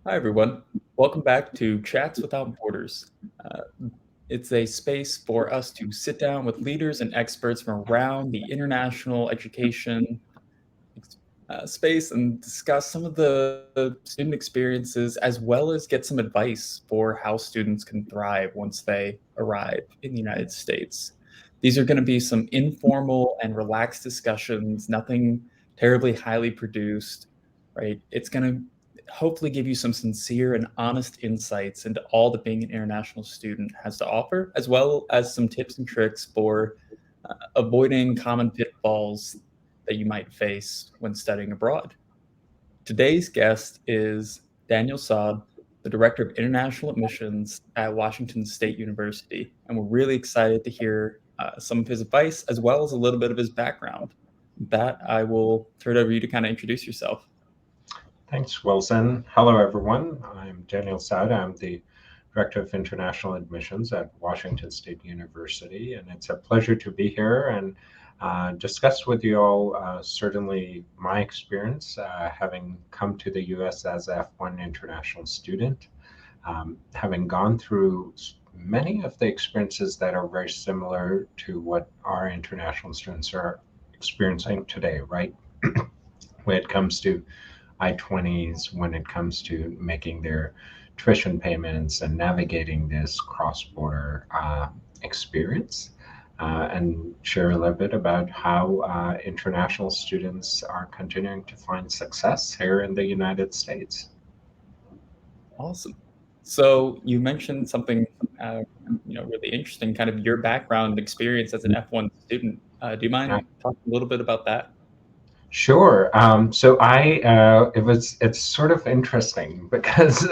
Hi, everyone. Welcome back to Chats Without Borders. Uh, it's a space for us to sit down with leaders and experts from around the international education space and discuss some of the student experiences as well as get some advice for how students can thrive once they arrive in the United States. These are going to be some informal and relaxed discussions, nothing terribly highly produced, right? It's going to hopefully give you some sincere and honest insights into all that being an international student has to offer, as well as some tips and tricks for avoiding common pitfalls that you might face when studying abroad. Today's guest is Daniel Saud, the Director of International Admissions at Washington State University, and we're really excited to hear some of his advice as well as a little bit of his background. With that, I will turn it over to you to kind of introduce yourself. Thanks, Wilson. Hello, everyone. I'm Daniel Saud. I'm the Director of International Admissions at Washington State University, and it's a pleasure to be here and discuss with you all certainly my experience having come to the U.S. as a F1 international student, having gone through many of the experiences that are very similar to what our international students are experiencing today, right? When it comes to I-20s, when it comes to making their tuition payments and navigating this cross-border experience, and share a little bit about how international students are continuing to find success here in the United States. Awesome. So you mentioned something, uh, really interesting, kind of your background experience as an F1 student. Do you Uh, mind talking a little bit about that? Sure. So it's sort of interesting because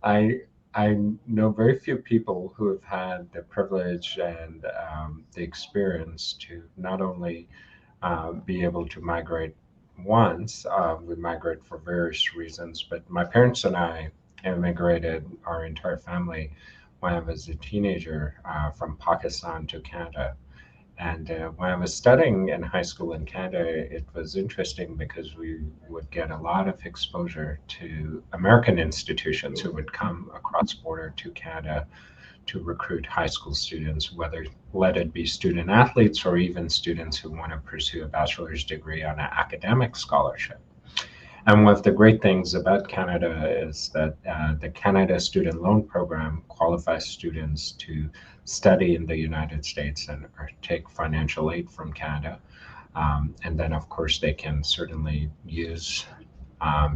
I I know very few people who have had the privilege and the experience to not only be able to migrate once. We migrate for various reasons, but my parents and I immigrated, our entire family, when I was a teenager from Pakistan to Canada. And when I was studying in high school in Canada, it was interesting because we would get a lot of exposure to American institutions who would come across border to Canada to recruit high school students, whether let it be student athletes or even students who want to pursue a bachelor's degree on an academic scholarship. And one of the great things about Canada is that the Canada Student Loan Program qualifies students to study in the United States and or take financial aid from Canada. And then, of course, they can certainly use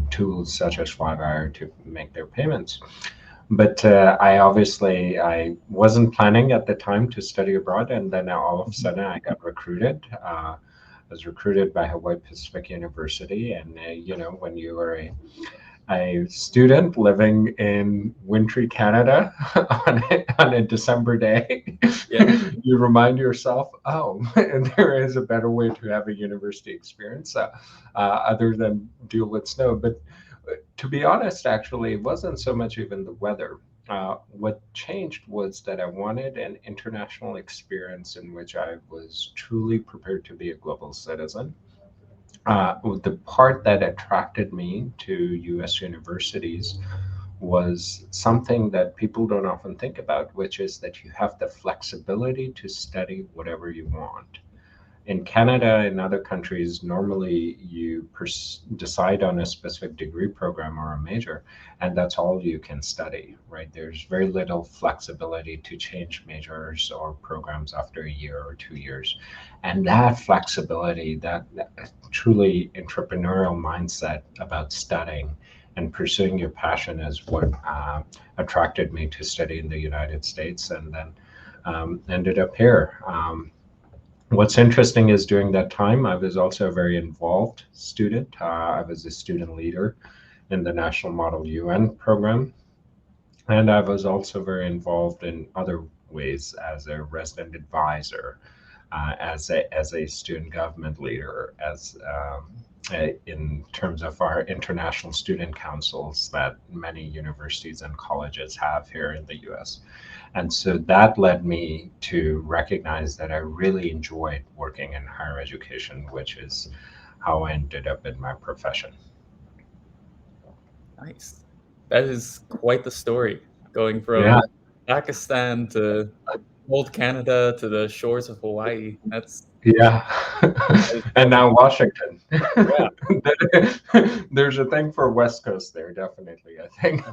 tools such as Flywire to make their payments. But I wasn't planning at the time to study abroad, and then all of a sudden I got recruited. Was recruited by Hawaii Pacific University, and when you are a student living in wintry Canada on a December day, Yeah. you remind yourself, oh, there is a better way to have a university experience other than deal with snow. But to be honest, actually, it wasn't so much even the weather. What changed was that I wanted an international experience in which I was truly prepared to be a global citizen. The part that attracted me to US universities was something that people don't often think about, which is that you have the flexibility to study whatever you want. In Canada and other countries, normally you decide on a specific degree program or a major, and that's all you can study, right? There's very little flexibility to change majors or programs after a year or 2 years. And that flexibility, that truly entrepreneurial mindset about studying and pursuing your passion is what attracted me to study in the United States and then ended up here. What's interesting is during that time, I was also a very involved student. I was a student leader in the National Model UN program, and I was also very involved in other ways as a resident advisor, as a student government leader, as in terms of our international student councils that many universities and colleges have here in the U.S. And so that led me to recognize that I really enjoyed working in higher education, which is how I ended up in my profession. Nice. That is quite the story, going Yeah, from Pakistan to old Canada to the shores of Hawaii. yeah. That is And awesome. now Washington. Yeah. There's a thing for West Coast there, definitely, I think.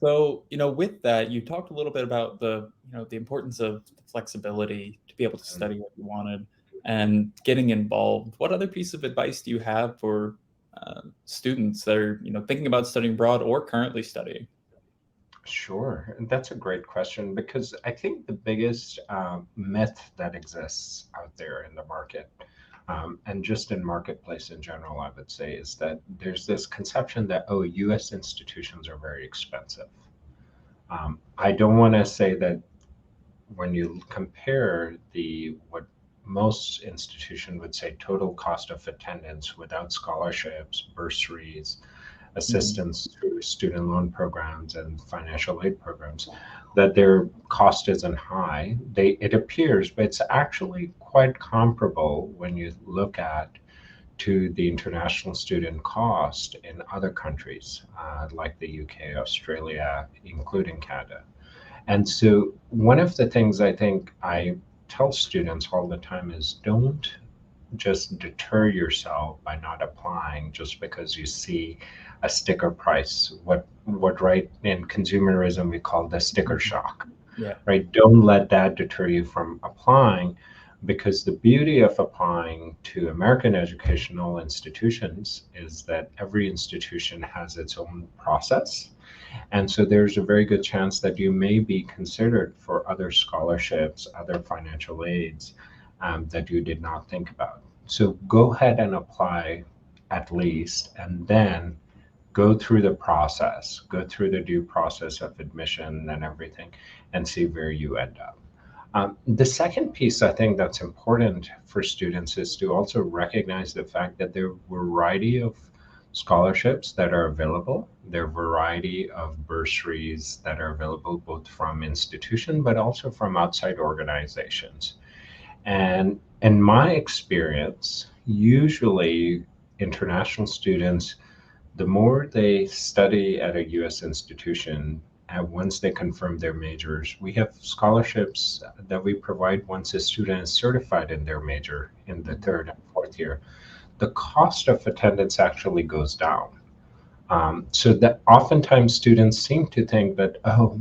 So, with that, you talked a little bit about the importance of the flexibility to be able to study what you wanted and getting involved. What other piece of advice do you have for students that are, thinking about studying abroad or currently studying? Sure. And that's a great question because I think the biggest myth that exists out there in the market, and just in marketplace in general, I would say, is that there's this conception that, oh, US institutions are very expensive. I don't want to say that when you compare the what most institution would say total cost of attendance without scholarships, bursaries, Mhm. assistance through student loan programs and financial aid programs, that their cost isn't high. It appears, but it's actually quite comparable when you look at to the international student cost in other countries like the UK, Australia, including Canada. And so, one of the things I think I tell students all the time is don't just deter yourself by not applying just because you see a sticker price. What right in consumerism we call the sticker Mhm. shock, Yeah. right? Don't let that deter you from applying, because the beauty of applying to American educational institutions is that every institution has its own process, and so there's a very good chance that you may be considered for other scholarships, other financial aids that you did not think about. So go ahead and apply at least, and then go through the process, go through the due process of admission and everything, and see where you end up. The second piece I think that's important for students is to also recognize the fact that there are a variety of scholarships that are available. There are a variety of bursaries that are available both from institution but also from outside organizations. And in my experience, usually international students, the more they study at a US institution, and once they confirm their majors, we have scholarships that we provide once a student is certified in their major in the Mhm. third and fourth year. The cost of attendance actually goes down. So that oftentimes students seem to think that, oh,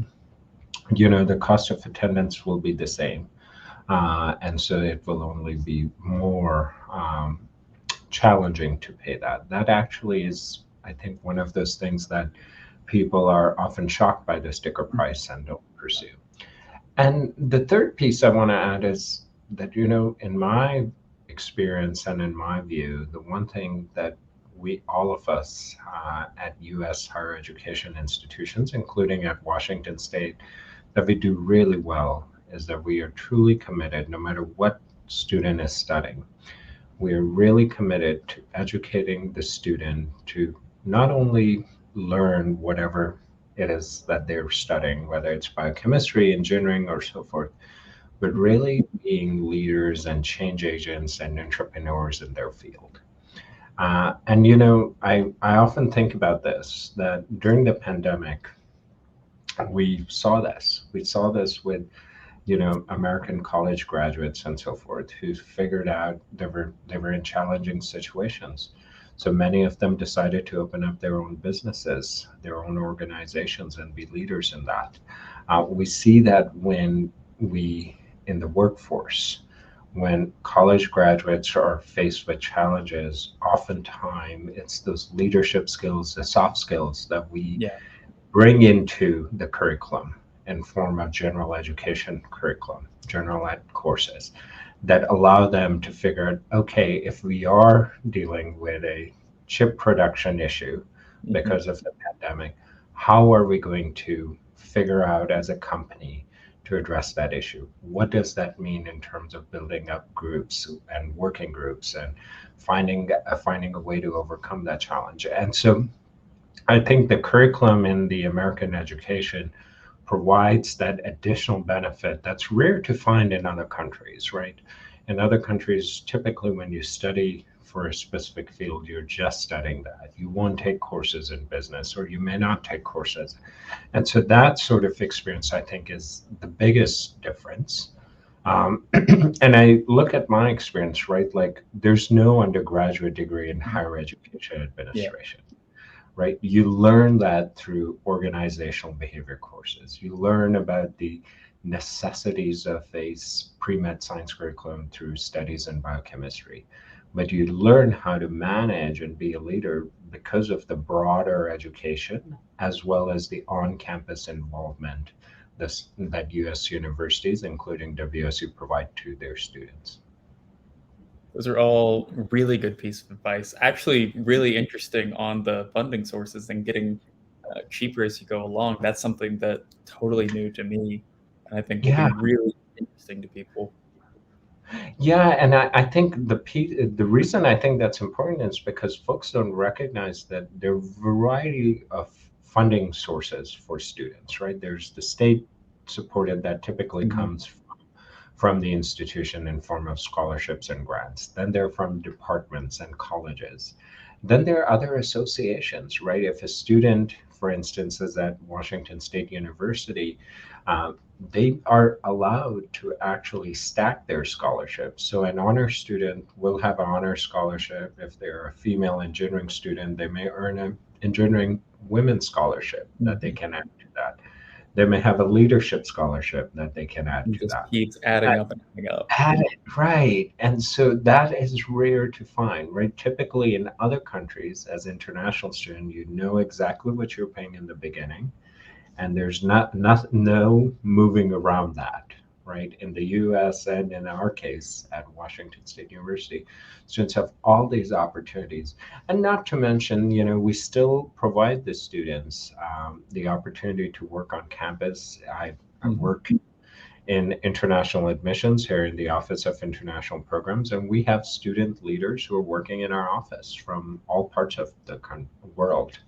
the cost of attendance will be the same. And so it will only be more challenging to pay that. That actually is, I think, one of those things that people are often shocked by the sticker Mhm. price and don't pursue. And the third piece I want to add is that, in my experience and in my view, the one thing that all of us at US higher education institutions, including at Washington State, that we do really well is that we are truly committed, no matter what student is studying, we are really committed to educating the student to not only learn whatever it is that they're studying, whether it's biochemistry, engineering, or so forth, but really being leaders and change agents and entrepreneurs in their field. And I often think about this that during the pandemic, we saw this. We saw this with American college graduates and so forth who figured out they were in challenging situations. So many of them decided to open up their own businesses, their own organizations, and be leaders in that. We see that when we in the workforce, when college graduates are faced with challenges, oftentimes it's those leadership skills, the soft skills that we Yeah. bring into the curriculum in form of general education curriculum, general ed courses that allow them to figure out, okay, if we are dealing with a chip production issue Mhm. because of the pandemic, how are we going to figure out as a company to address that issue? What does that mean in terms of building up groups and working groups and finding a way to overcome that challenge? And so I think the curriculum in the American education provides that additional benefit that's rare to find in other countries, right? In other countries, typically when you study for a specific field, you're just studying that. You won't take courses in business, or you may not take courses. And so that sort of experience, I think, is the biggest difference. And I look at my experience, right? Like, there's no undergraduate degree in Mhm. higher education Yeah. administration, right? You learn that through organizational behavior courses. You learn about the necessities of a pre-med science curriculum through studies in biochemistry. But you learn how to manage and be a leader because of the broader education as well as the on-campus involvement that US universities, including WSU, provide to their students. Those are all really good piece of advice. Actually, really interesting on the funding sources and getting cheaper as you go along. That's something that totally new to me, and I think will Yeah, be really interesting to people. yeah, and I think the reason I think that's important is because folks don't recognize that there are a variety of funding sources for students, right? There's the state supported that typically Mhm. comes from the institution in form of scholarships and grants. Then they're from departments and colleges. Then there are other associations, right? If a student, for instance, is at Washington State University, uh, they are allowed to actually stack their scholarships. So an honor student will have an honor scholarship. If they're a female engineering student, they may earn an engineering women's scholarship that they Mhm. can add to that. They may have a leadership scholarship that they can add It to just that. keeps adding up and adding up. Had it, right. And so that is rare to find, right? Typically in other countries, as international student, you know exactly what you're paying in the beginning, and there's no moving around that, right? In the US and in our case at Washington State University, students have all these opportunities. And not to mention, we still provide the students the opportunity to work on campus. I Mhm. work in international admissions here in the Office of International Programs, and we have student leaders who are working in our office from all parts of the world.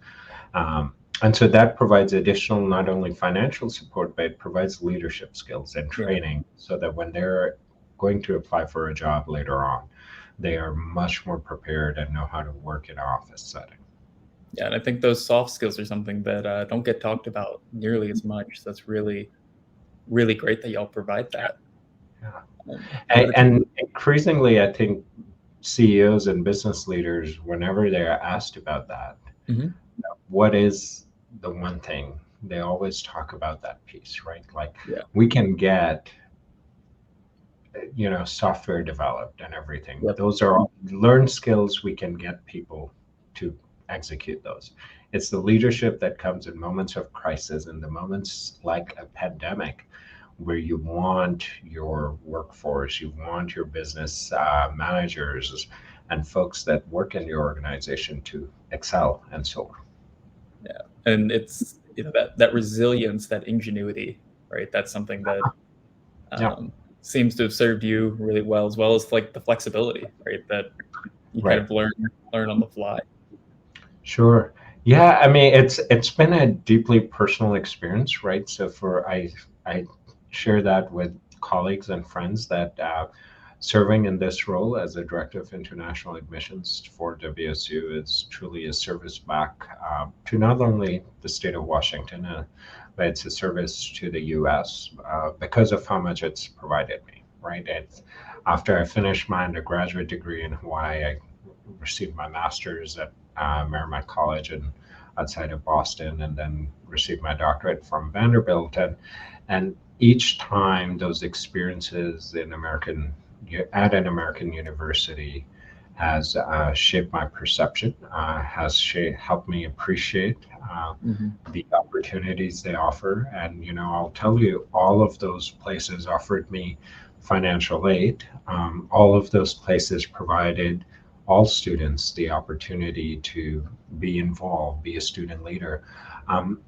Um, and so that provides additional, not only financial support, but it provides leadership skills and Yeah. training so that when they're going to apply for a job later on, they are much more prepared and know how to work in an office setting. Yeah, and I think those soft skills are something that, don't get talked about nearly as much, so that's really, really great that y'all provide that. Yeah. But it's And increasingly, I think CEOs and business leaders, whenever they're asked about that, Mhm. what is the one thing, they always talk about that piece, right? Like, Yeah. we can get software developed and everything. Yep. Those are all learned skills. We can get people to execute those. It's the leadership that comes in moments of crisis, in the moments like a pandemic, where you want your workforce, you want your business managers and folks that work in your organization to excel and soar. Yeah, and it's, that resilience, that ingenuity, right? That's something that, Yeah, um, seems to have served you really well as, like, the flexibility, right? That you kind right. of learn on the fly. Sure. Yeah, I mean, it's been a deeply personal experience, right? So I share that with colleagues and friends that serving in this role as a director of international admissions for WSU is truly a service back to not only the state of Washington, but it's a service to the U.S. Because of how much it's provided me, right? After I finished my undergraduate degree in Hawaii, I received my master's at Merrimack College and outside of Boston, and then received my doctorate from Vanderbilt. And each time those experiences at an American university has shaped my perception, has helped me appreciate Mhm. the opportunities they offer. And I'll tell you, all of those places offered me financial aid. All of those places provided all students the opportunity to be involved, be a student leader,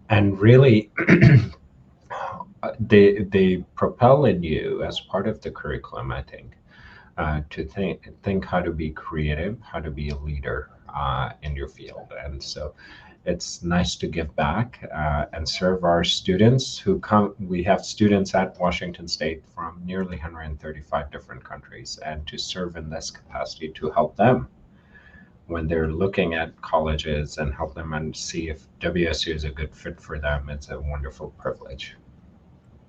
and really they propel in you as part of the curriculum, I think, to think how to be creative, how to be a leader in your field. And so it's nice to give back and serve our students who come. We have students at Washington State from nearly 135 different countries, and to serve in this capacity to help them when they're looking at colleges and help them and see if WSU is a good fit for them. It's a wonderful privilege.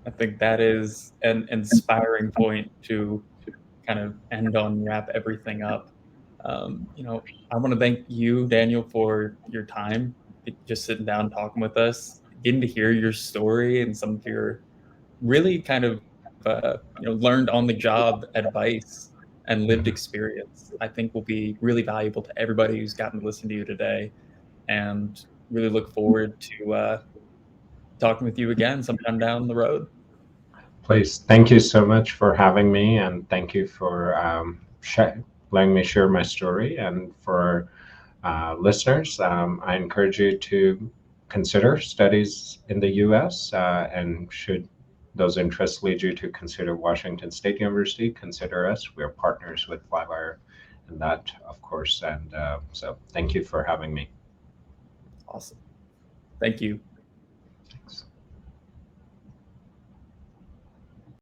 I think that is an inspiring point to kind of end on, wrap everything up. I want to thank you, Daniel, for your time, just sitting down talking with us, getting to hear your story and some of your really kind of learned on the job advice and lived Mhm. experience. I think will be really valuable to everybody who's gotten to listen to you today, and really look forward to talking with you again sometime down the road. Please, thank you so much for having me, and thank you for letting me share my story. And for listeners, I encourage you to consider studies in the US, and should those interests lead you to consider Washington State University, consider us. We're partners with Flywire and that, of course. And so thank you for having me. Awesome. Thank you. Thanks.